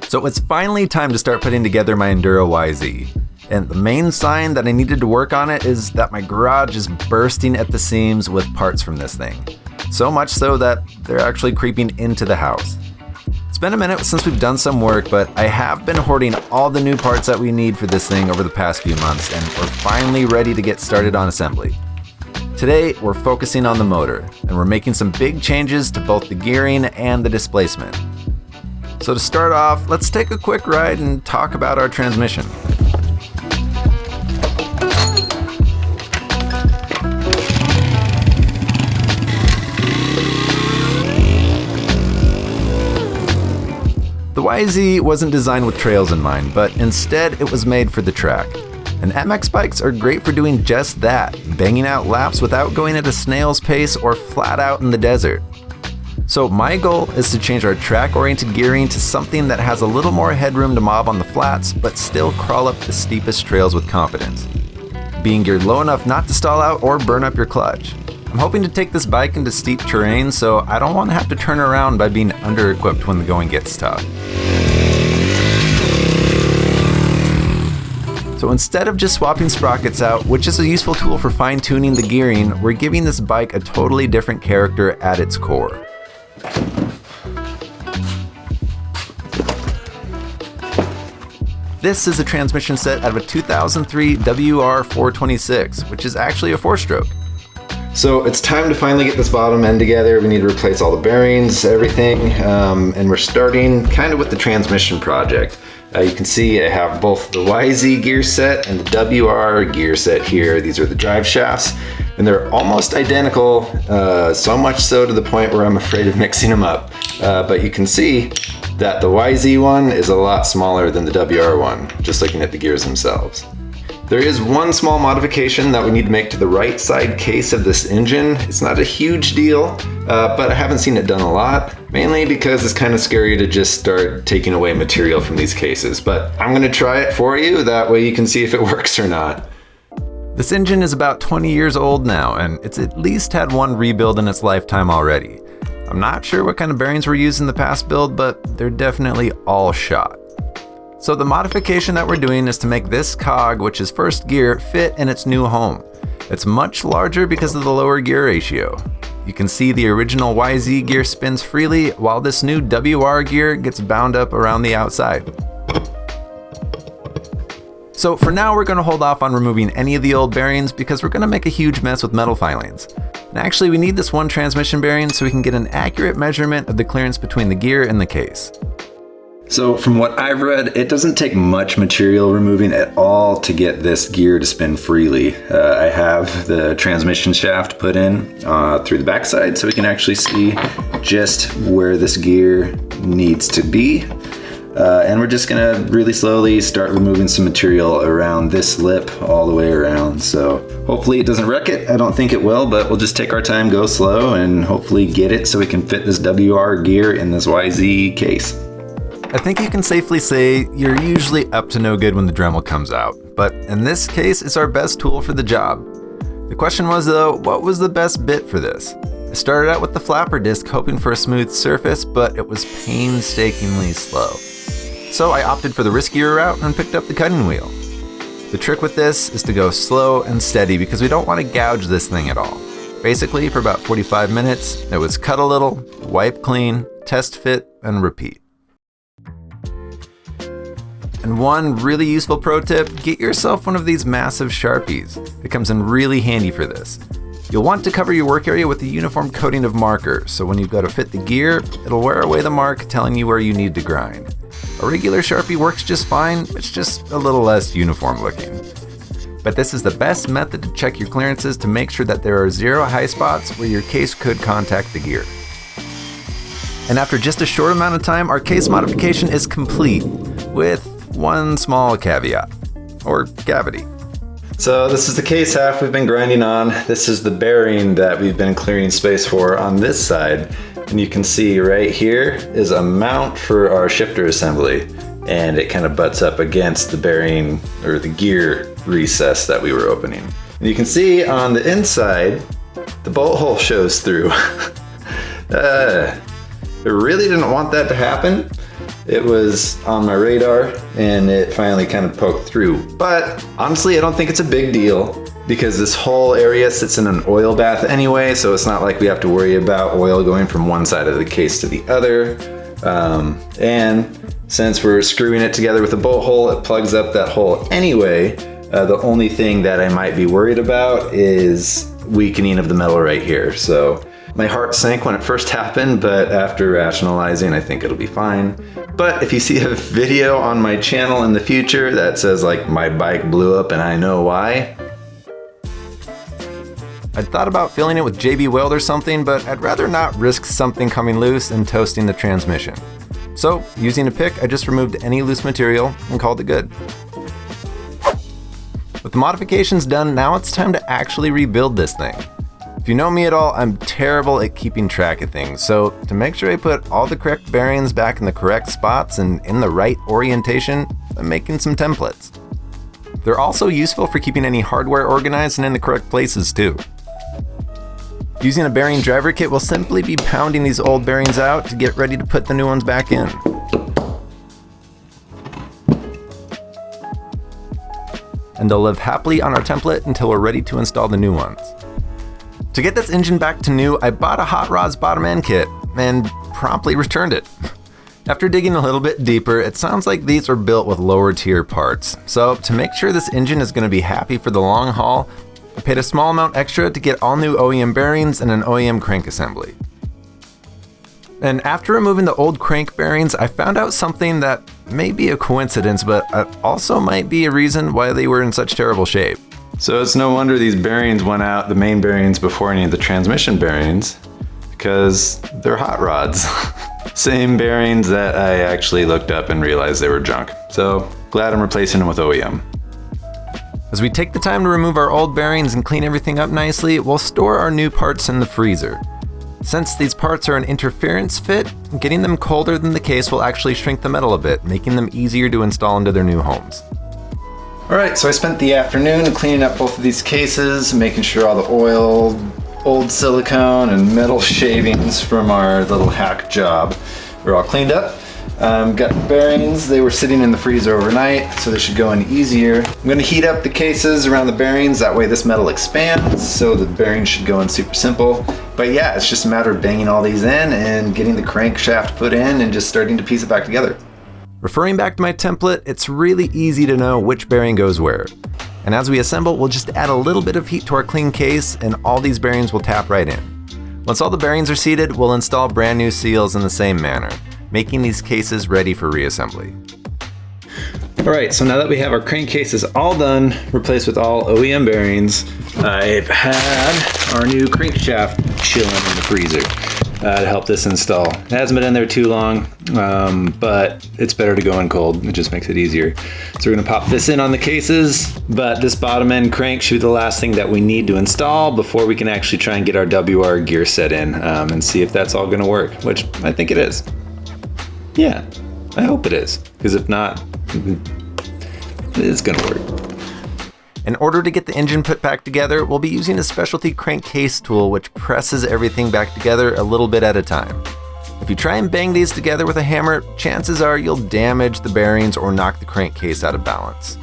So it's finally time to start putting together my Enduro YZ. And the main sign that I needed to work on it is that my garage is bursting at the seams with parts from this thing. So much so that they're actually creeping into the house. It's been a minute since we've done some work, but I have been hoarding all the new parts that we need for this thing over the past few months, and we're finally ready to get started on assembly. Today, we're focusing on the motor, and we're making some big changes to both the gearing and the displacement. So to start off, let's take a quick ride and talk about our transmission. The YZ wasn't designed with trails in mind, but instead it was made for the track. And MX bikes are great for doing just that, banging out laps without going at a snail's pace or flat out in the desert. So my goal is to change our track-oriented gearing to something that has a little more headroom to mob on the flats, but still crawl up the steepest trails with confidence. Being geared low enough not to stall out or burn up your clutch. I'm hoping to take this bike into steep terrain, so I don't want to have to turn around by being under-equipped when the going gets tough. So instead of just swapping sprockets out, which is a useful tool for fine-tuning the gearing, we're giving this bike a totally different character at its core. This is a transmission set out of a 2003 WR426, which is actually a 4-stroke. So it's time to finally get this bottom end together. We need to replace all the bearings, everything, and we're starting kind of with the transmission project. You can see I have both the YZ gear set and the WR gear set here. These are the drive shafts, and they're almost identical, so much so to the point where I'm afraid of mixing them up. But you can see that the YZ one is a lot smaller than the WR one, just looking at the gears themselves. There is one small modification that we need to make to the right side case of this engine. It's not a huge deal, but I haven't seen it done a lot, mainly because it's kind of scary to just start taking away material from these cases. But I'm gonna try it for you, that way you can see if it works or not. This engine is about 20 years old now, and it's at least had one rebuild in its lifetime already. I'm not sure what kind of bearings were used in the past build, but they're definitely all shot. So the modification that we're doing is to make this cog, which is first gear, fit in its new home. It's much larger because of the lower gear ratio. You can see the original YZ gear spins freely, while this new WR gear gets bound up around the outside. So for now, we're going to hold off on removing any of the old bearings because we're going to make a huge mess with metal filings. And actually, we need this one transmission bearing so we can get an accurate measurement of the clearance between the gear and the case. So from what I've read, it doesn't take much material removing at all to get this gear to spin freely. I have the transmission shaft put in through the backside so we can actually see just where this gear needs to be. And we're just gonna really slowly start removing some material around this lip all the way around. So hopefully it doesn't wreck it. I don't think it will, but we'll just take our time, go slow, and hopefully get it so we can fit this WR gear in this YZ case. I think you can safely say you're usually up to no good when the Dremel comes out, but in this case, it's our best tool for the job. The question was though, what was the best bit for this? I started out with the flapper disc hoping for a smooth surface, but it was painstakingly slow. So I opted for the riskier route and picked up the cutting wheel. The trick with this is to go slow and steady because we don't want to gouge this thing at all. Basically, for about 45 minutes, it was cut a little, wipe clean, test fit, and repeat. And one really useful pro tip, get yourself one of these massive Sharpies. It comes in really handy for this. You'll want to cover your work area with a uniform coating of marker, so when you've got to fit the gear, it'll wear away the mark telling you where you need to grind. A regular Sharpie works just fine, it's just a little less uniform looking. But this is the best method to check your clearances to make sure that there are zero high spots where your case could contact the gear. And after just a short amount of time, our case modification is complete, with one small caveat, or cavity. So this is the case half we've been grinding on. This is the bearing that we've been clearing space for on this side. And you can see right here is a mount for our shifter assembly. And it kind of butts up against the bearing or the gear recess that we were opening. And you can see on the inside, the bolt hole shows through. I really didn't want that to happen. It was on my radar and it finally kind of poked through. But honestly, I don't think it's a big deal because this whole area sits in an oil bath anyway, so it's not like we have to worry about oil going from one side of the case to the other. And since we're screwing it together with a bolt hole, it plugs up that hole anyway. The only thing that I might be worried about is weakening of the metal right here. So my heart sank when it first happened, but after rationalizing, I think it'll be fine. But if you see a video on my channel in the future that says like my bike blew up and I know why, I'd thought about filling it with JB Weld or something, but I'd rather not risk something coming loose and toasting the transmission. So, using a pick, I just removed any loose material and called it good. With the modifications done, now it's time to actually rebuild this thing. If you know me at all, I'm terrible at keeping track of things, so to make sure I put all the correct bearings back in the correct spots and in the right orientation, I'm making some templates. They're also useful for keeping any hardware organized and in the correct places too. Using a bearing driver kit, we'll simply be pounding these old bearings out to get ready to put the new ones back in. And they'll live happily on our template until we're ready to install the new ones. To get this engine back to new, I bought a Hot Rods bottom end kit and promptly returned it. After digging a little bit deeper, it sounds like these are built with lower tier parts. So to make sure this engine is going to be happy for the long haul, I paid a small amount extra to get all new OEM bearings and an OEM crank assembly. And after removing the old crank bearings, I found out something that may be a coincidence, but also might be a reason why they were in such terrible shape. So it's no wonder these bearings went out, the main bearings, before any of the transmission bearings, because they're hot rods. Same bearings that I actually looked up and realized they were junk. So glad I'm replacing them with OEM. As we take the time to remove our old bearings and clean everything up nicely, we'll store our new parts in the freezer. Since these parts are an interference fit, getting them colder than the case will actually shrink the metal a bit, making them easier to install into their new homes. Alright, so I spent the afternoon cleaning up both of these cases, making sure all the oil, old silicone, and metal shavings from our little hack job were all cleaned up. Got the bearings, they were sitting in the freezer overnight, so they should go in easier. I'm going to heat up the cases around the bearings, that way this metal expands, so the bearings should go in super simple. But yeah, it's just a matter of banging all these in and getting the crankshaft put in and just starting to piece it back together. Referring back to my template, it's really easy to know which bearing goes where. And as we assemble, we'll just add a little bit of heat to our clean case and all these bearings will tap right in. Once all the bearings are seated, we'll install brand new seals in the same manner, making these cases ready for reassembly. Alright, so now that we have our crankcases all done, replaced with all OEM bearings, I've had our new crankshaft chilling in the freezer to help this install. It hasn't been in there too long, but it's better to go in cold. It just makes it easier. So we're going to pop this in on the cases, but this bottom end crank should be the last thing that we need to install before we can actually try and get our WR gear set in and see if that's all going to work, which I think it is. Yeah, I hope it is, because if not, it's gonna work. In order to get the engine put back together, we'll be using a specialty crankcase tool which presses everything back together a little bit at a time. If you try and bang these together with a hammer, chances are you'll damage the bearings or knock the crankcase out of balance.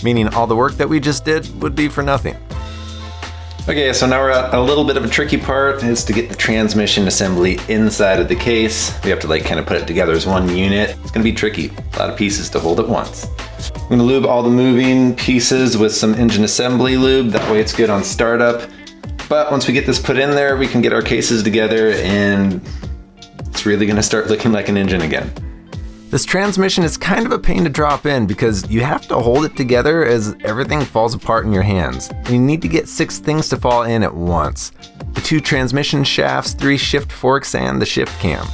Meaning all the work that we just did would be for nothing. Okay, so now we're at a little bit of a tricky part is to get the transmission assembly inside of the case. We have to kind of put it together as one unit. It's gonna be tricky, a lot of pieces to hold at once. I'm gonna lube all the moving pieces with some engine assembly lube, that way it's good on startup. But once we get this put in there, we can get our cases together and it's really gonna start looking like an engine again. This transmission is kind of a pain to drop in because you have to hold it together as everything falls apart in your hands. And you need to get 6 things to fall in at once. The 2 transmission shafts, 3 shift forks, and the shift cam.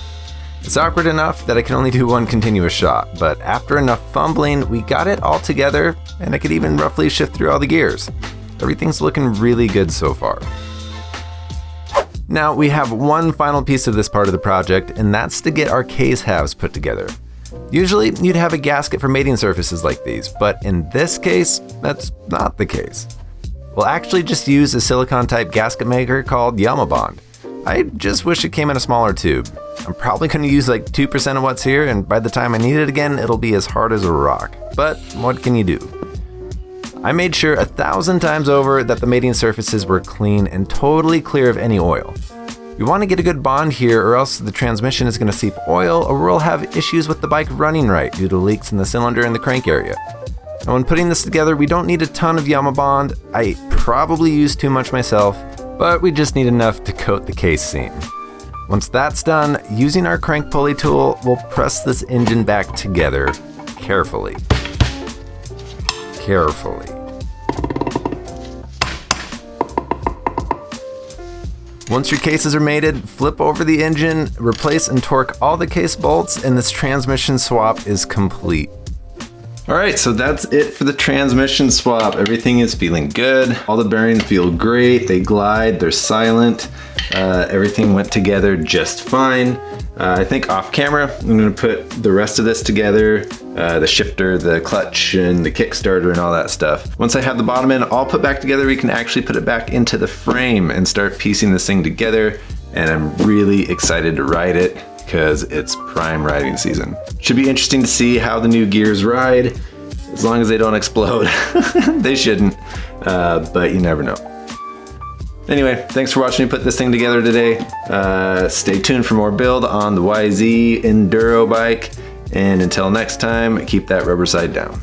It's awkward enough that I can only do one continuous shot, but after enough fumbling, we got it all together and I could even roughly shift through all the gears. Everything's looking really good so far. Now we have one final piece of this part of the project, and that's to get our case halves put together. Usually, you'd have a gasket for mating surfaces like these, but in this case, that's not the case. We'll actually just use a silicone type gasket maker called Yamabond. I just wish it came in a smaller tube. I'm probably going to use like 2% of what's here, and by the time I need it again, it'll be as hard as a rock. But what can you do? I made sure 1,000 times over that the mating surfaces were clean and totally clear of any oil. You want to get a good bond here, or else the transmission is going to seep oil, or we'll have issues with the bike running right due to leaks in the cylinder and the crank area. Now when putting this together, we don't need a ton of Yama bond. I probably used too much myself, but we just need enough to coat the case seam. Once that's done, using our crank pulley tool, we'll press this engine back together carefully. Once your cases are mated, flip over the engine, replace and torque all the case bolts, and this transmission swap is complete. All right, so that's it for the transmission swap. Everything is feeling good. All the bearings feel great. They glide, they're silent. Everything went together just fine. I think off camera, I'm gonna put the rest of this together, the shifter, the clutch, and the Kickstarter and all that stuff. Once I have the bottom end all put back together, we can actually put it back into the frame and start piecing this thing together. And I'm really excited to ride it because it's prime riding season. Should be interesting to see how the new gears ride, as long as they don't explode. They shouldn't, but you never know. Anyway, thanks for watching me put this thing together today. Stay tuned for more build on the YZ Enduro bike. And until next time, keep that rubber side down.